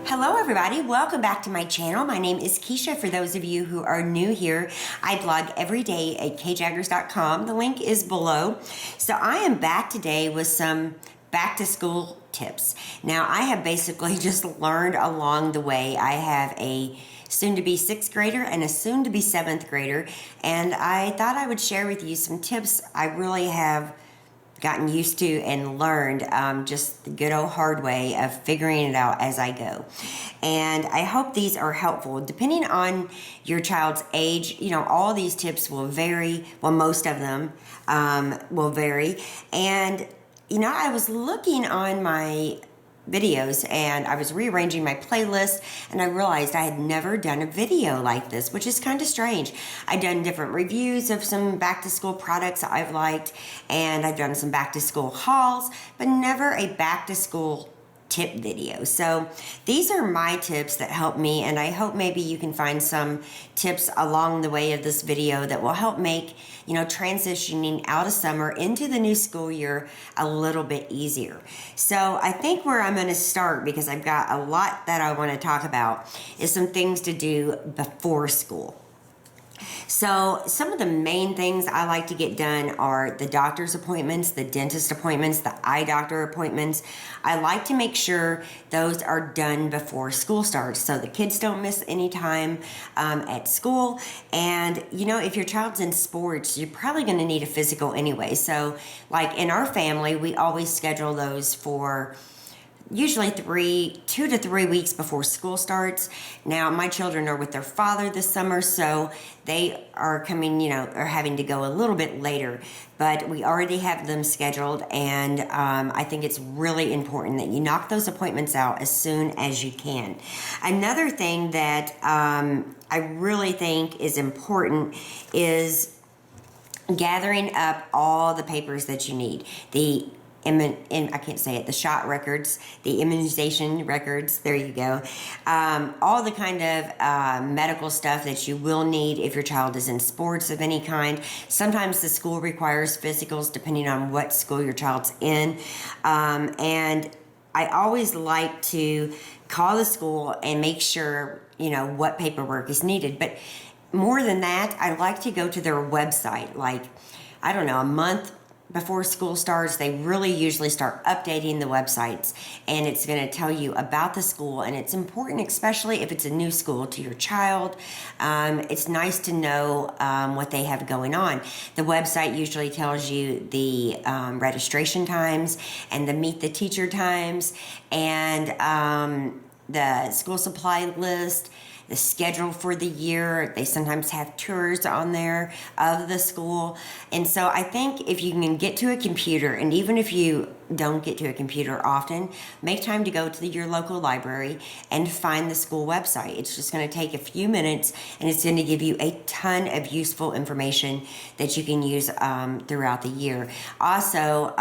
Hello everybody, welcome back to my channel. My name is Kisha. For those of you who are new here, I blog every day at kjaggers.com. The link is below. So I am back today with some back to school tips. Now I have basically just learned along the way. I have a soon to be 6th grader and a soon to be 7th grader, and I thought I would share with you some tips I really have gotten used to and learned just the good old hard way of figuring it out as I go. And I hope these are helpful. Depending on your child's age, you know, all these tips will vary. Well, most of them will vary. And, you know, I was looking on my videos and I was rearranging my playlist, and I realized I had never done a video like this, which is kind of strange. I've done different reviews of some back to school products I've liked, and I've done some back to school hauls, but never a back to school tip video. So these are my tips that help me, and I hope maybe you can find some tips along the way of this video that will help make, you know, transitioning out of summer into the new school year a little bit easier. So I think where I'm going to start, because I've got a lot that I want to talk about, is some things to do before school. So some of the main things I like to get done are the doctor's appointments, the dentist appointments, the eye doctor appointments. I like to make sure those are done before school starts so the kids don't miss any time at school. And, you know, if your child's in sports, you're probably going to need a physical anyway. So like in our family, we always schedule those for usually 2 to 3 weeks before school starts. Now, my children are with their father this summer, so they are coming, you know, are having to go a little bit later, but we already have them scheduled, and I think it's really important that you knock those appointments out as soon as you can. Another thing that I really think is important is gathering up all the papers that you need. I can't say it, the shot records, the immunization records, there you go. All the kind of medical stuff that you will need if your child is in sports of any kind. Sometimes the school requires physicals depending on what school your child's in. And I always like to call the school and make sure, you know, what paperwork is needed. But more than that, I like to go to their website, like, I don't know, a month before school starts. They really usually start updating the websites, and it's going to tell you about the school. And it's important, especially if it's a new school to your child. It's nice to know what they have going on. The website usually tells you the registration times and the meet the teacher times, and the school supply list, the schedule for the year. They sometimes have tours on there of the school. And so I think if you can get to a computer, and even if you don't get to a computer often, make time to go to your local library and find the school website. It's just going to take a few minutes, and it's going to give you a ton of useful information that you can use throughout the year. Also,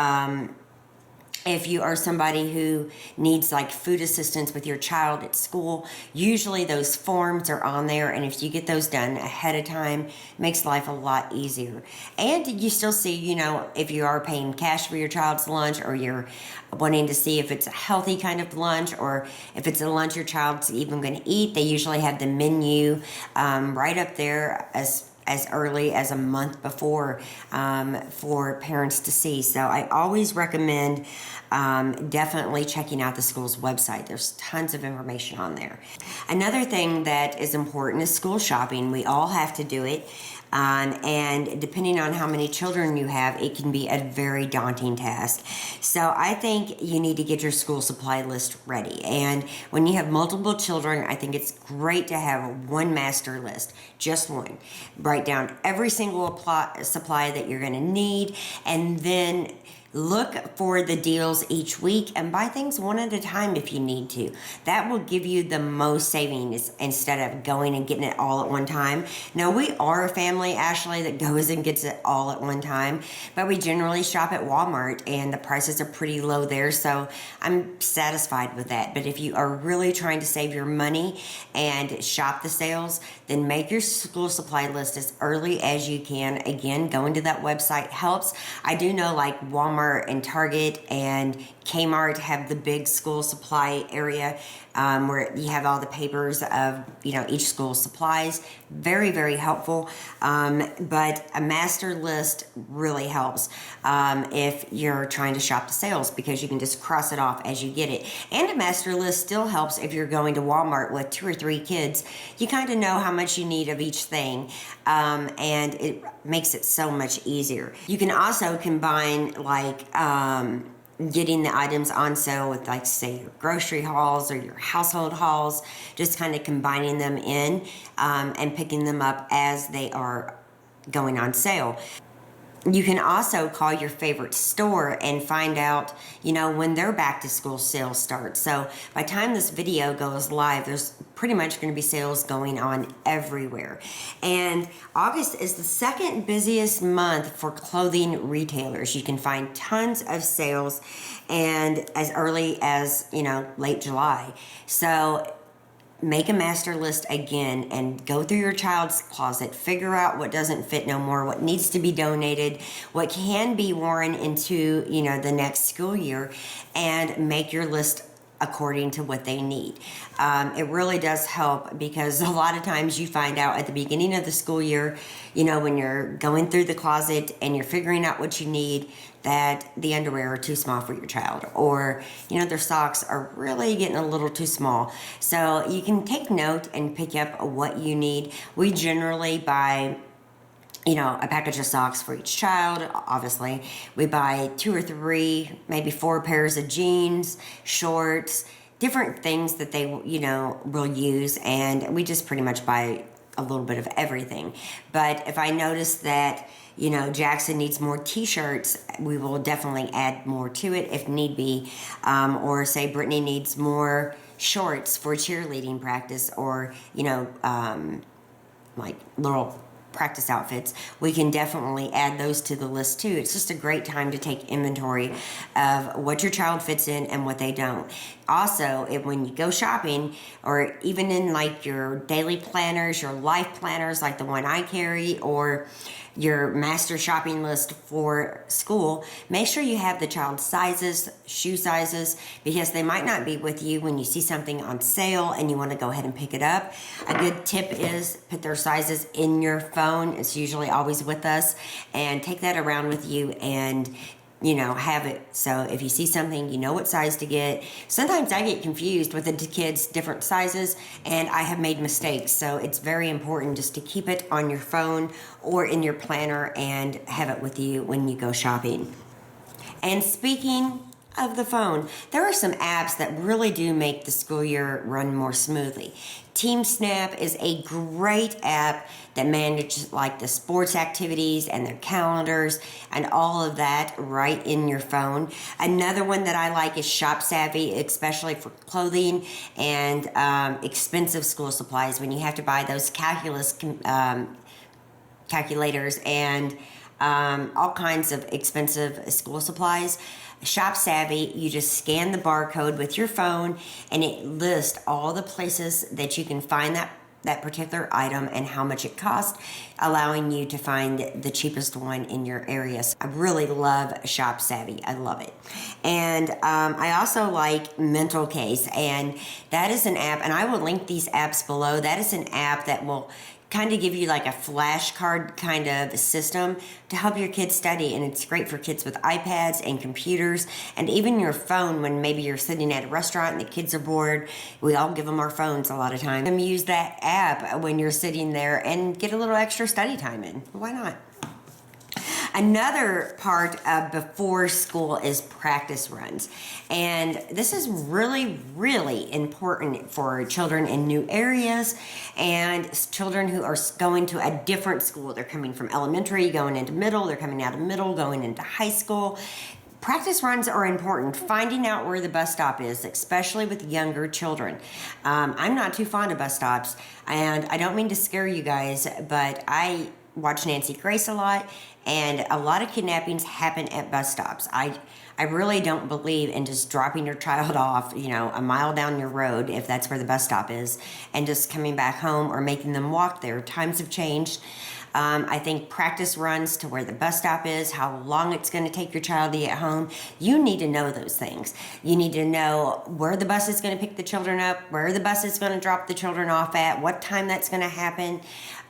if you are somebody who needs like food assistance with your child at school, usually those forms are on there, and if you get those done ahead of time, it makes life a lot easier. And you still see, you know, if you are paying cash for your child's lunch, or you're wanting to see if it's a healthy kind of lunch, or if it's a lunch your child's even going to eat, they usually have the menu right up there as early as a month before for parents to see. So I always recommend definitely checking out the school's website. There's tons of information on there. Another thing that is important is school shopping. We all have to do it. And depending on how many children you have, it can be a very daunting task. So I think you need to get your school supply list ready. And when you have multiple children, I think it's great to have one master list, just one. Write down every single supply that you're going to need, and then look for the deals each week and buy things one at a time if you need to. That will give you the most savings instead of going and getting it all at one time. Now, we are a family, Ashley, that goes and gets it all at one time, but we generally shop at Walmart, and the prices are pretty low there, so I'm satisfied with that. But if you are really trying to save your money and shop the sales, then make your school supply list as early as you can. Again, going to that website helps. I do know, like Walmart Walmart and Target and Kmart have the big school supply area where you have all the papers of, each school's supplies. Very, very helpful. But a master list really helps if you're trying to shop the sales, because you can just cross it off as you get it. And a master list still helps if you're going to Walmart with 2 or 3 kids. You kind of know how much you need of each thing, and it makes it so much easier. You can also combine getting the items on sale with, like, say, your grocery hauls or your household hauls, just kind of combining them in and picking them up as they are going on sale. You can also call your favorite store and find out, when their back to school sales start. So by the time this video goes live, there's pretty much going to be sales going on everywhere. And August is the second busiest month for clothing retailers. You can find tons of sales, and as early as, late July. So make a master list again and go through your child's closet. Figure out what doesn't fit no more, what needs to be donated, what can be worn into, the next school year, and make your list according to what they need. It really does help, because a lot of times you find out at the beginning of the school year, when you're going through the closet and you're figuring out what you need, that the underwear are too small for your child, or their socks are really getting a little too small. So you can take note and pick up what you need. We generally buy a package of socks for each child. Obviously, we buy 2 or 3, maybe 4 pairs of jeans, shorts, different things that they will use, and we just pretty much buy a little bit of everything. But if I notice that Jackson needs more t-shirts, we will definitely add more to it if need be. Or say Brittany needs more shorts for cheerleading practice, or like little practice outfits, we can definitely add those to the list too. It's just a great time to take inventory of what your child fits in and what they don't. Also, when you go shopping, or even in like your daily planners, your life planners like the one I carry, or your master shopping list for school, make sure you have the child's sizes, shoe sizes, because they might not be with you when you see something on sale and you want to go ahead and pick it up. A good tip is put their sizes in your phone. It's usually always with us, and take that around with you and have it. So if you see something, you know what size to get. Sometimes I get confused with the kids' different sizes, and I have made mistakes. So it's very important just to keep it on your phone or in your planner and have it with you when you go shopping. And speaking of the phone, there are some apps that really do make the school year run more smoothly. TeamSnap is a great app that manages like the sports activities and their calendars and all of that right in your phone. Another one that I like is Shop Savvy, especially for clothing and expensive school supplies, when you have to buy those calculators and all kinds of expensive school supplies. Shop Savvy, you just scan the barcode with your phone, and it lists all the places that you can find that particular item and how much it costs, allowing you to find the cheapest one in your area. So I really love Shop Savvy. I love it. And I also like Mental Case, and that is an app, and I will link these apps below. That is an app that will kind of give you like a flashcard kind of system to help your kids study, and it's great for kids with iPads and computers, and even your phone when maybe you're sitting at a restaurant and the kids are bored. We all give them our phones a lot of times. Use that app when you're sitting there and get a little extra study time in. Why not? Another part of before school is practice runs. And this is really, really important for children in new areas and children who are going to a different school. They're coming from elementary, going into middle, they're coming out of middle, going into high school. Practice runs are important. Finding out where the bus stop is, especially with younger children. I'm not too fond of bus stops, and I don't mean to scare you guys, but I watch Nancy Grace a lot, and a lot of kidnappings happen at bus stops. I really don't believe in just dropping your child off, a mile down your road, if that's where the bus stop is, and just coming back home or making them walk there. Times have changed. I think practice runs to where the bus stop is, how long it's going to take your child to get home. You need to know those things. You need to know where the bus is going to pick the children up, where the bus is going to drop the children off at, what time that's going to happen,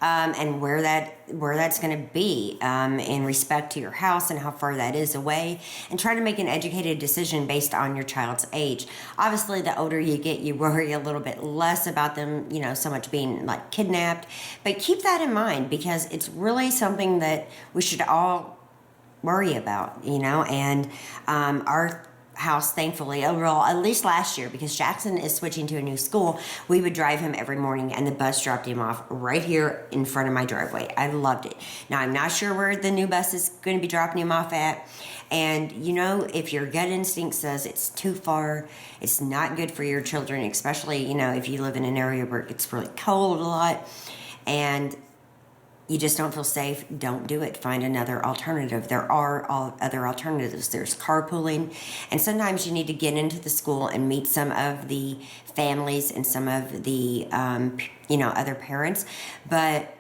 and where that's going to be in respect to your house and how far that is away, and try to make an educated decision based on your child's age. Obviously, the older you get, you worry a little bit less about them, so much being like kidnapped, but keep that in mind because it's really something that we should all worry about, and our house, thankfully, overall, at least last year, because Jackson is switching to a new school, we would drive him every morning and the bus dropped him off right here in front of my driveway. I loved it. Now, I'm not sure where the new bus is going to be dropping him off at. And, if your gut instinct says it's too far, it's not good for your children, especially, if you live in an area where it's really cold a lot and you just don't feel safe, don't do it. Find another alternative. There are other alternatives. There's carpooling, and sometimes you need to get into the school and meet some of the families and some of the, other parents. But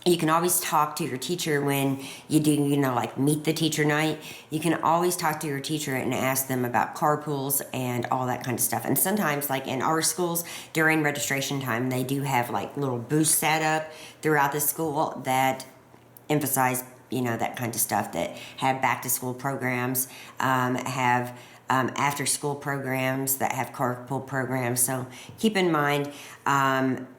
you can always talk to your teacher when you do, like meet the teacher night. You can always talk to your teacher and ask them about carpools and all that kind of stuff. And sometimes, like in our schools, during registration time, they do have like little booths set up throughout the school that emphasize, that kind of stuff, that have back to school programs, have after school programs, that have carpool programs. So keep in mind,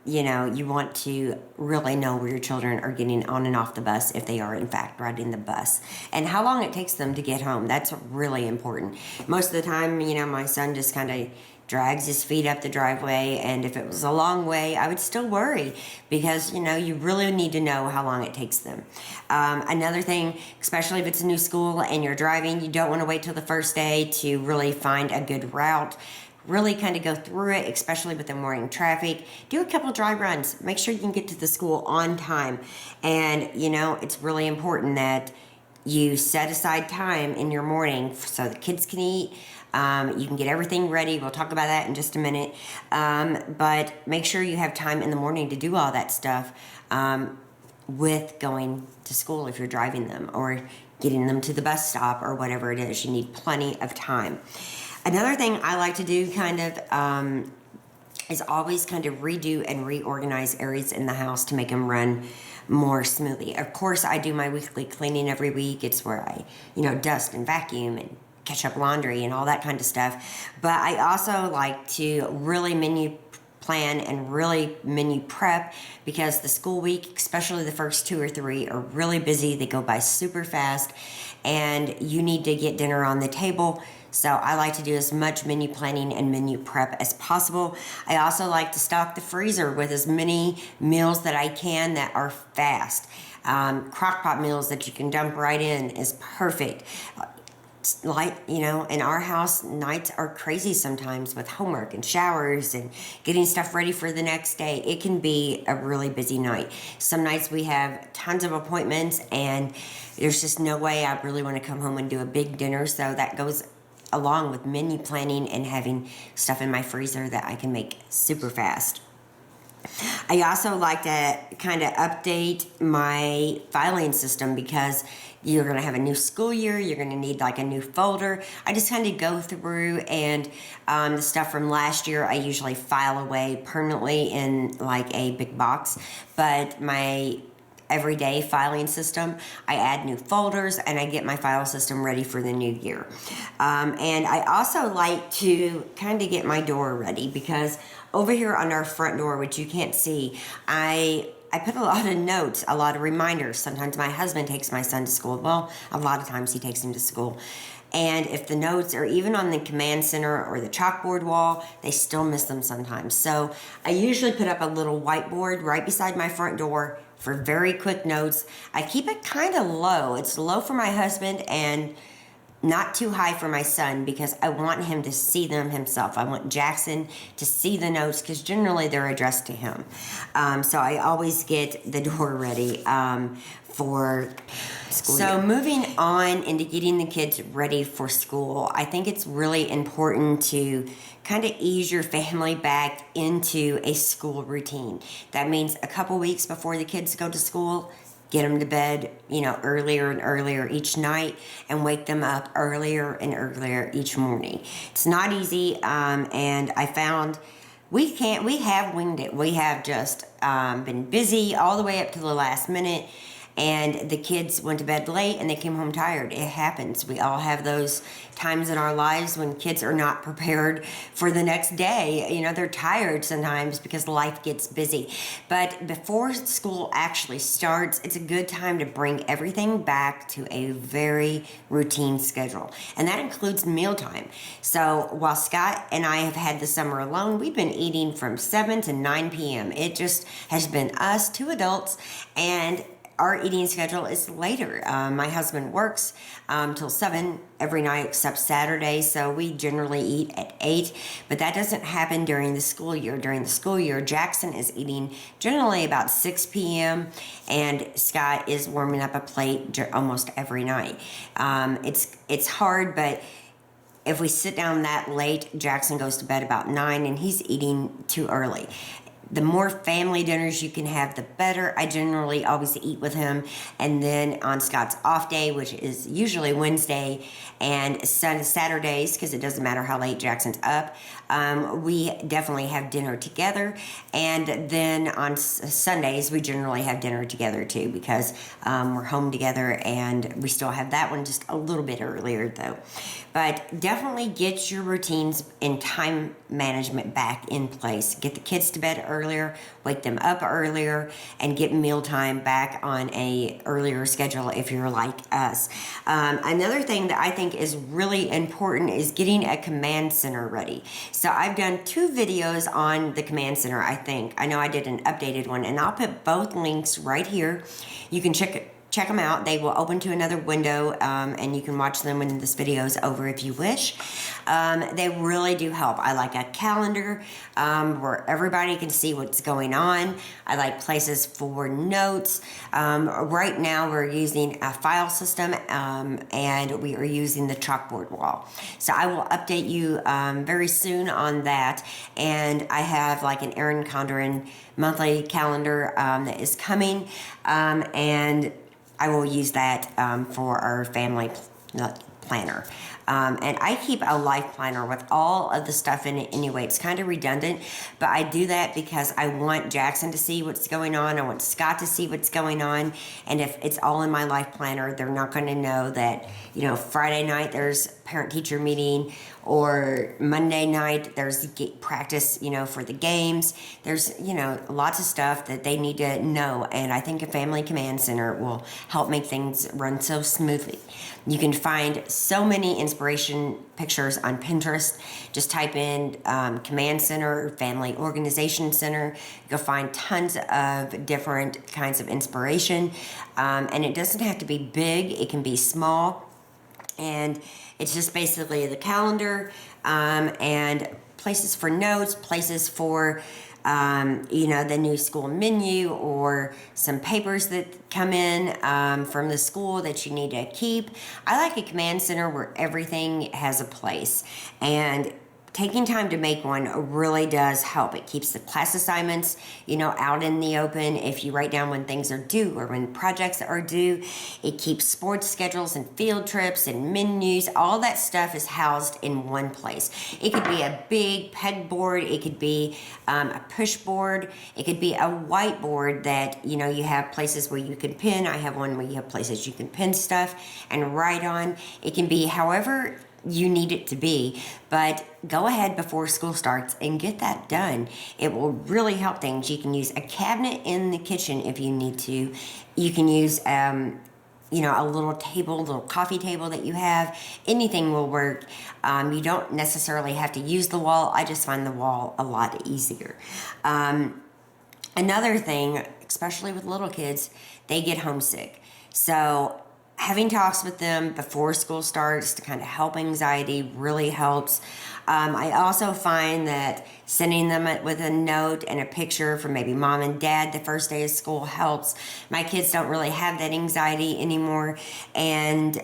you want to really know where your children are getting on and off the bus if they are in fact riding the bus, and how long it takes them to get home. That's really important. Most of the time, my son just kind of drags his feet up the driveway, and if it was a long way, I would still worry because, you really need to know how long it takes them. Another thing, especially if it's a new school and you're driving, you don't want to wait till the first day to really find a good route. Really kind of go through it, especially with the morning traffic. Do a couple dry runs. Make sure you can get to the school on time. And, it's really important that you set aside time in your morning so the kids can eat. You can get everything ready. We'll talk about that in just a minute. But make sure you have time in the morning to do all that stuff with going to school if you're driving them or getting them to the bus stop or whatever it is. You need plenty of time. Another thing I like to do is always kind of redo and reorganize areas in the house to make them run more smoothly. Of course, I do my weekly cleaning every week. It's where I, dust and vacuum and catch up laundry and all that kind of stuff. But I also like to really menu plan and really menu prep because the school week, especially the first 2 or 3, are really busy. They go by super fast and you need to get dinner on the table. So I like to do as much menu planning and menu prep as possible. I also like to stock the freezer with as many meals that I can that are fast. Crock pot meals that you can dump right in is perfect. In our house, nights are crazy sometimes with homework and showers and getting stuff ready for the next day. It can be a really busy night. Some nights we have tons of appointments and there's just no way I really want to come home and do a big dinner. So that goes along with menu planning and having stuff in my freezer that I can make super fast. I also like to kind of update my filing system because you're going to have a new school year. You're going to need like a new folder. I just kind of go through and the stuff from last year, I usually file away permanently in like a big box. But my everyday filing system, I add new folders and I get my file system ready for the new year. And I also like to kind of get my door ready because over here on our front door, which you can't see, I put a lot of notes, a lot of reminders. Sometimes my husband takes my son to school. Well, a lot of times he takes him to school. And if the notes are even on the command center or the chalkboard wall, they still miss them sometimes. So I usually put up a little whiteboard right beside my front door for very quick notes. I keep it kind of low. It's low for my husband and not too high for my son because I want him to see them himself. I want Jackson to see the notes because generally they're addressed to him. So I always get the door ready for school. So moving on into getting the kids ready for school, I think it's really important to kind of ease your family back into a school routine. That means a couple weeks before the kids go to school, get them to bed, earlier and earlier each night, and wake them up earlier and earlier each morning. It's not easy, and I found we have winged it. We have just been busy all the way up to the last minute, and the kids went to bed late and they came home tired. It happens. We all have those times in our lives when kids are not prepared for the next day. They're tired sometimes because life gets busy. But before school actually starts, it's a good time to bring everything back to a very routine schedule. And that includes mealtime. So while Scott and I have had the summer alone, we've been eating from 7 to 9 p.m. It just has been us, two adults, and our eating schedule is later. My husband works till 7 every night except Saturday, so we generally eat at 8, but that doesn't happen during the school year. During the school year, Jackson is eating generally about 6 p.m., and Scott is warming up a plate almost every night. It's hard, but if we sit down that late, Jackson goes to bed about 9, and he's eating too early. The more family dinners you can have, the better. I generally always eat with him. And then on Scott's off day, which is usually Wednesday and Saturdays, because it doesn't matter how late Jackson's up, we definitely have dinner together. And then on Sundays, we generally have dinner together too, because we're home together, and we still have that one just a little bit earlier though. But definitely get your routines and time management back in place. Get the kids to bed earlier, wake them up earlier, and get mealtime back on a earlier schedule if you're like us. Another thing that I think is really important is getting a command center ready. So I've done 2 videos on the command center, I think. I know I did an updated one, and I'll put both links right here. You can check them out. They will open to another window, and you can watch them when this video is over if you wish. They really do help. I like a calendar where everybody can see what's going on. I like places for notes. Right now we're using a file system, and we are using the chalkboard wall. So I will update you very soon on that. And I have like an Erin Condren monthly calendar that is coming, and I will use that for our family planner. And I keep a life planner with all of the stuff in it anyway. It's kind of redundant, but I do that because I want Jackson to see what's going on. I want Scott to see what's going on. And if it's all in my life planner, they're not going to know that, Friday night there's parent-teacher meeting, or Monday night there's practice, for the games. There's, lots of stuff that they need to know. And I think a family command center will help make things run so smoothly. You can find so many inspiration pictures on Pinterest. Just type in command center, family organization center. You'll find tons of different kinds of inspiration. And it doesn't have to be big. It can be small. And it's just basically the calendar, and places for notes, places for, the new school menu, or some papers that come in from the school that you need to keep. I like a command center where everything has a place, and taking time to make one really does help. It keeps the class assignments, out in the open. If you write down when things are due or when projects are due, it keeps sports schedules and field trips and menus. All that stuff is housed in one place. It could be a big pegboard. It could be a push board. It could be a whiteboard that, you have places where you can pin. I have one where you have places you can pin stuff and write on. It can be however you need it to be, but go ahead before school starts and get that done. It will really help things. You can use a cabinet in the kitchen if you need to. You can use a little table, little coffee table that you have. Anything will work. You don't necessarily have to use the wall. I just find the wall a lot easier. Another thing, especially with little kids, they get homesick. So having talks with them before school starts to kind of help anxiety really helps. I also find that sending them with a note and a picture from maybe mom and dad the first day of school helps. My kids don't really have that anxiety anymore, and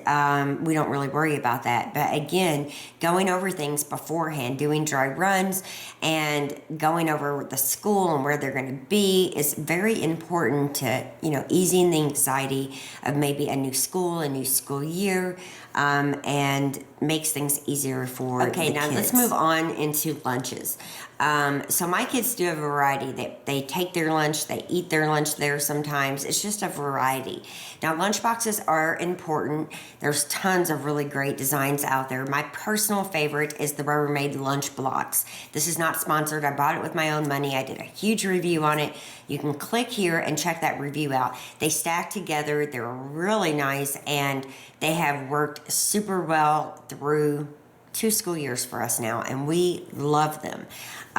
we don't really worry about that. But again, going over things beforehand, doing dry runs and going over the school and where they're going to be is very important to, easing the anxiety of maybe a new school, a new school year, and makes things easier for the kids. Let's move on into lunches. So my kids do a variety. They take their lunch, they eat their lunch there sometimes. It's just a variety. Now, lunch boxes are important. There's tons of really great designs out there. My personal favorite is the Rubbermaid lunch blocks. This is not sponsored. I bought it with my own money. I did a huge review on it. You can click here and check that review out. They stack together. They're really nice, and they have worked super well through 2 school years for us now, and we love them.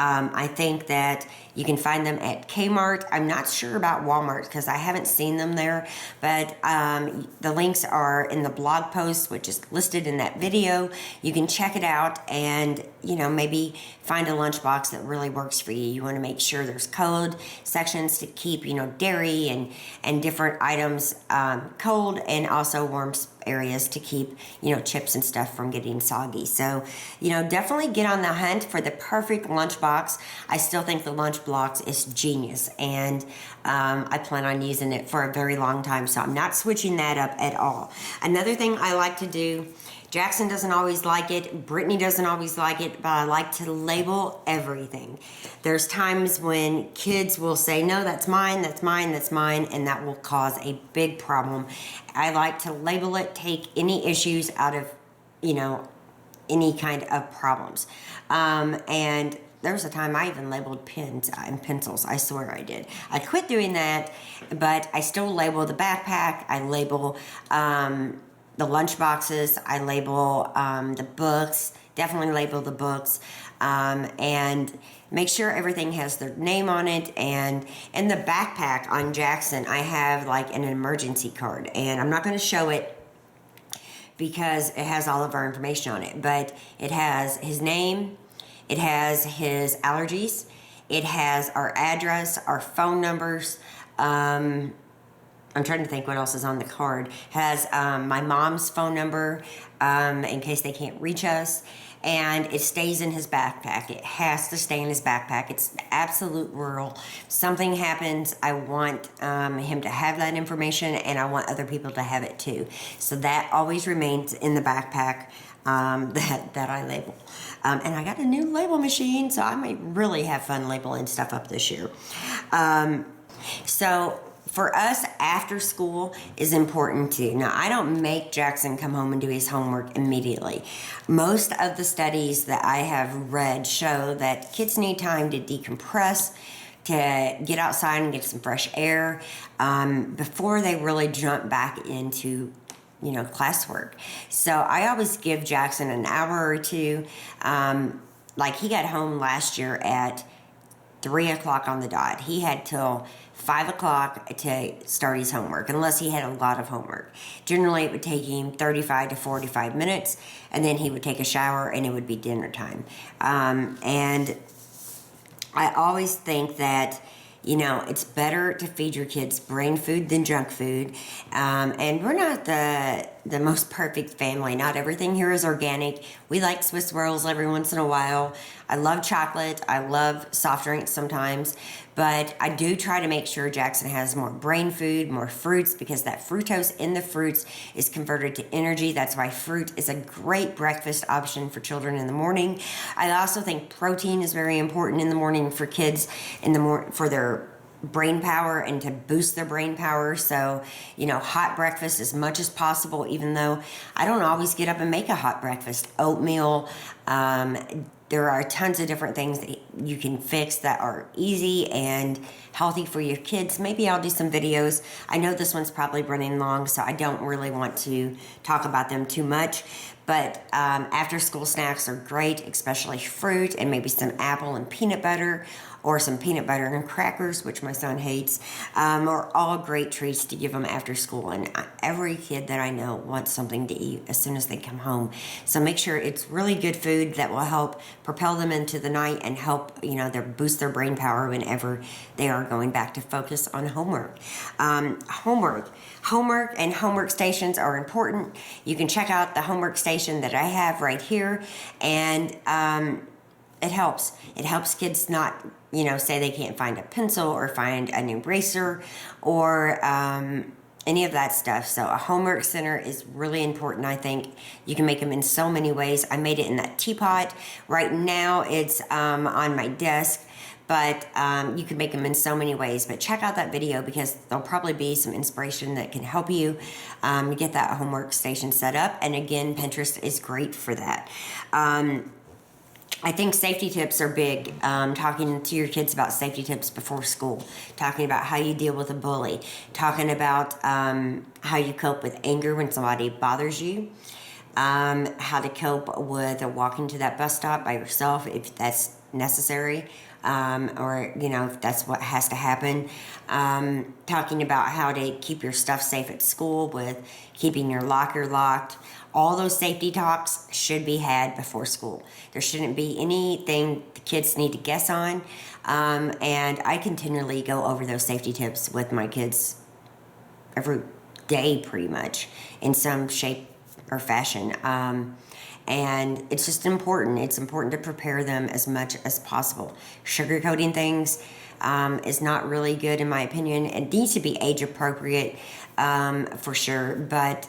I think that you can find them at Kmart. I'm not sure about Walmart because I haven't seen them there, but the links are in the blog post, which is listed in that video. You can check it out and, maybe find a lunchbox that really works for you. You want to make sure there's cold sections to keep, dairy and different items cold, and also warm areas to keep, chips and stuff from getting soggy. So, definitely get on the hunt for the perfect lunchbox. I still think the lunch blocks is genius, and I plan on using it for a very long time, so I'm not switching that up at all. Another thing I like to do, Jackson doesn't always like it, Brittany doesn't always like it, but I like to label everything. There's times when kids will say, no, that's mine, that's mine, that's mine, and that will cause a big problem. I like to label it, take any issues out of, any kind of problems. And there was a time I even labeled pens and pencils. I swear I did. I quit doing that, but I still label the backpack. I label the lunch boxes. I label the books. Definitely label the books. And make sure everything has their name on it. And in the backpack on Jackson, I have like an emergency card. And I'm not going to show it because it has all of our information on it. But it has his name. It has his allergies. It has our address, our phone numbers. I'm trying to think what else is on the card. It has my mom's phone number in case they can't reach us. And it stays in his backpack. It has to stay in his backpack. It's the absolute rule. Something happens, I want him to have that information, and I want other people to have it too. So that always remains in the backpack that I label. And I got a new label machine, so I might really have fun labeling stuff up this year. So for us, after school is important too. Now, I don't make Jackson come home and do his homework immediately. Most of the studies that I have read show that kids need time to decompress, to get outside and get some fresh air before they really jump back into classwork. So I always give Jackson an hour or two. Like he got home last year at 3 o'clock on the dot. He had till 5 o'clock to start his homework, unless he had a lot of homework. Generally, it would take him 35 to 45 minutes, and then he would take a shower, and it would be dinner time. And I always think that it's better to feed your kids brain food than junk food. And we're not the most perfect family. Not everything here is organic. We like Swiss rolls every once in a while. I love chocolate. I love soft drinks sometimes. But I do try to make sure Jackson has more brain food, more fruits, because that fructose in the fruits is converted to energy. That's why fruit is a great breakfast option for children in the morning. I also think protein is very important in the morning for kids for their brain power and to boost their brain power. So, hot breakfast as much as possible, even though I don't always get up and make a hot breakfast. Oatmeal, there are tons of different things you can fix that are easy and healthy for your kids. Maybe I'll do some videos. I know this one's probably running long, so I don't really want to talk about them too much. But after school snacks are great, especially fruit and maybe some apple and peanut butter, or some peanut butter and crackers, which my son hates, are all great treats to give them after school. And every kid that I know wants something to eat as soon as they come home. So make sure it's really good food that will help propel them into the night and help, boost their brain power whenever they are going back to focus on homework. Homework and homework stations are important. You can check out the homework station that I have right here, and it helps. It helps kids not, say they can't find a pencil or find an eraser or any of that stuff. So a homework center is really important, I think. You can make them in so many ways. I made it in that teapot. Right now it's on my desk, but you can make them in so many ways. But check out that video because there'll probably be some inspiration that can help you get that homework station set up. And again, Pinterest is great for that. I think safety tips are big. Talking to your kids about safety tips before school, talking about how you deal with a bully, talking about how you cope with anger when somebody bothers you, how to cope with walking to that bus stop by yourself if that's necessary, or if that's what has to happen. Talking about how to keep your stuff safe at school with keeping your locker locked. All those safety talks should be had before school. There shouldn't be anything the kids need to guess on. And I continually go over those safety tips with my kids every day pretty much in some shape or fashion. And it's just important. It's important to prepare them as much as possible. Sugarcoating things is not really good in my opinion. It needs to be age appropriate for sure, but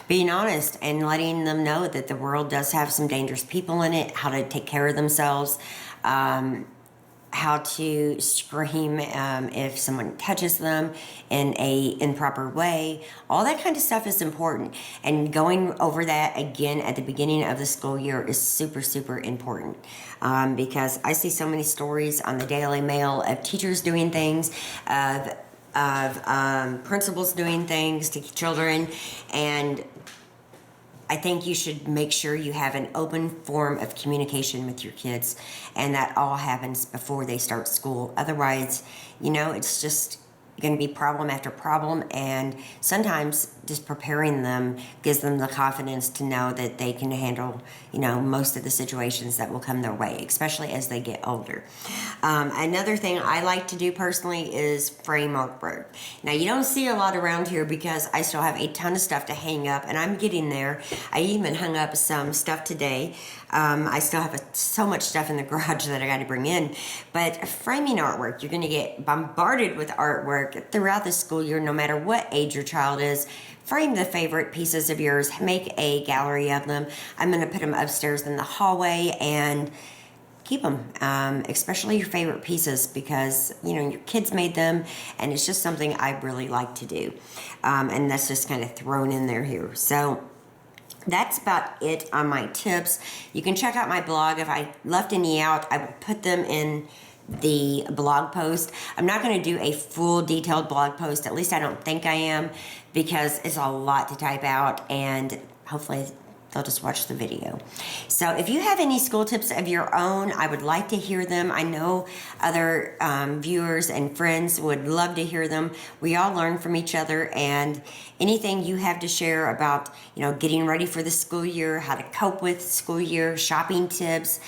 being honest and letting them know that the world does have some dangerous people in it, how to take care of themselves, how to scream if someone touches them in a improper way. All that kind of stuff is important. And going over that again at the beginning of the school year is super, super important. Because I see so many stories on the Daily Mail of teachers doing things, of principals doing things to children, and I think you should make sure you have an open form of communication with your kids, and that all happens before they start school. Otherwise, it's just going to be problem after problem, and sometimes just preparing them gives them the confidence to know that they can handle, most of the situations that will come their way, especially as they get older. Another thing I like to do personally is frame artwork. Now, you don't see a lot around here because I still have a ton of stuff to hang up, and I'm getting there. I even hung up some stuff today. I still have so much stuff in the garage that I got to bring in. But framing artwork, you're going to get bombarded with artwork throughout the school year, no matter what age your child is. Frame the favorite pieces of yours. Make a gallery of them. I'm going to put them upstairs in the hallway and keep them, especially your favorite pieces, because your kids made them, and it's just something I really like to do. And that's just kind of thrown in there here. So that's about it on my tips. You can check out my blog. If I left any out, I will put them in the blog post. I'm not going to do a full detailed blog post. At least I don't think I am, because it's a lot to type out, and hopefully they'll just watch the video. So if you have any school tips of your own, I would like to hear them. I know other viewers and friends would love to hear them. We all learn from each other, and anything you have to share about, getting ready for the school year, how to cope with school year, shopping tips,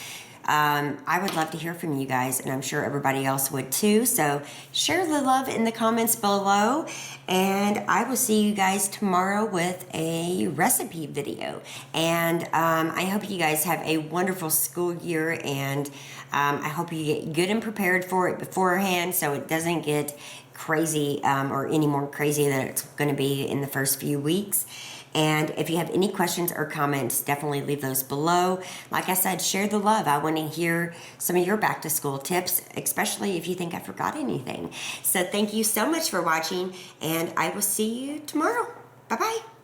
I would love to hear from you guys, and I'm sure everybody else would too. So share the love in the comments below, and I will see you guys tomorrow with a recipe video. And I hope you guys have a wonderful school year, and I hope you get good and prepared for it beforehand so it doesn't get crazy or any more crazy than it's going to be in the first few weeks. And if you have any questions or comments, definitely leave those below. Like I said, share the love. I want to hear some of your back to school tips, especially if you think I forgot anything. So thank you so much for watching, and I will see you tomorrow. Bye-bye.